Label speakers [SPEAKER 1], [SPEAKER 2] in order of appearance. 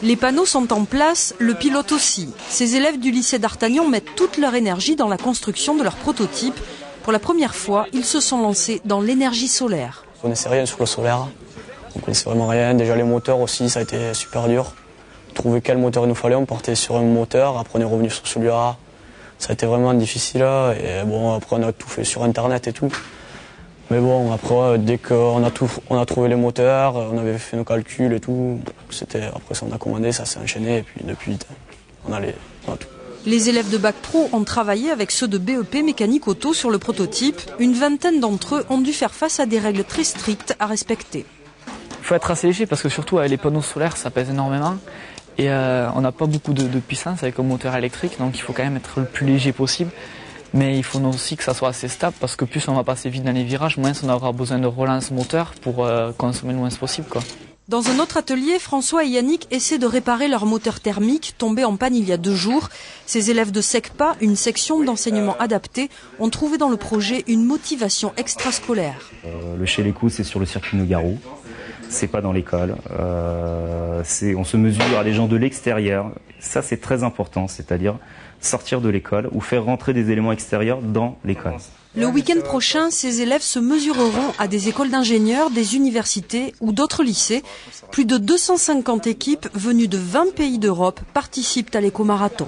[SPEAKER 1] Les panneaux sont en place, le pilote aussi. Ces élèves du lycée d'Artagnan mettent toute leur énergie dans la construction de leur prototype. Pour la première fois, ils se sont lancés dans l'énergie solaire.
[SPEAKER 2] On ne connaissait rien sur le solaire, on ne connaissait vraiment rien. Déjà les moteurs aussi, ça a été super dur. Trouver quel moteur il nous fallait, on partait sur un moteur, après on est revenu sur celui-là. Ça a été vraiment difficile et bon, après on a tout fait sur internet et tout. Mais bon, après dès qu'on a trouvé les moteurs, on avait fait nos calculs et tout, après ça on a commandé, ça s'est enchaîné et puis depuis on a tout.
[SPEAKER 1] Les élèves de Bac Pro ont travaillé avec ceux de BEP mécanique auto sur le prototype. Une vingtaine d'entre eux ont dû faire face à des règles très strictes à respecter.
[SPEAKER 3] Il faut être assez léger parce que surtout avec les panneaux solaires ça pèse énormément. Et on n'a pas beaucoup de puissance avec un moteur électrique, donc il faut quand même être le plus léger possible. Mais il faut aussi que ça soit assez stable parce que plus on va passer vite dans les virages, moins on aura besoin de relance moteur pour consommer le moins possible, quoi.
[SPEAKER 1] Dans un autre atelier, François et Yannick essaient de réparer leur moteur thermique tombé en panne il y a 2 jours. Ces élèves de SECPA, une section d'enseignement adapté, ont trouvé dans le projet une motivation extrascolaire.
[SPEAKER 4] Le chez les coups, c'est sur le circuit Nogarou. C'est pas dans l'école. On se mesure à des gens de l'extérieur. Ça, c'est très important, c'est-à-dire sortir de l'école ou faire rentrer des éléments extérieurs dans l'école.
[SPEAKER 1] Le week-end prochain, ces élèves se mesureront à des écoles d'ingénieurs, des universités ou d'autres lycées. Plus de 250 équipes venues de 20 pays d'Europe participent à l'éco-marathon.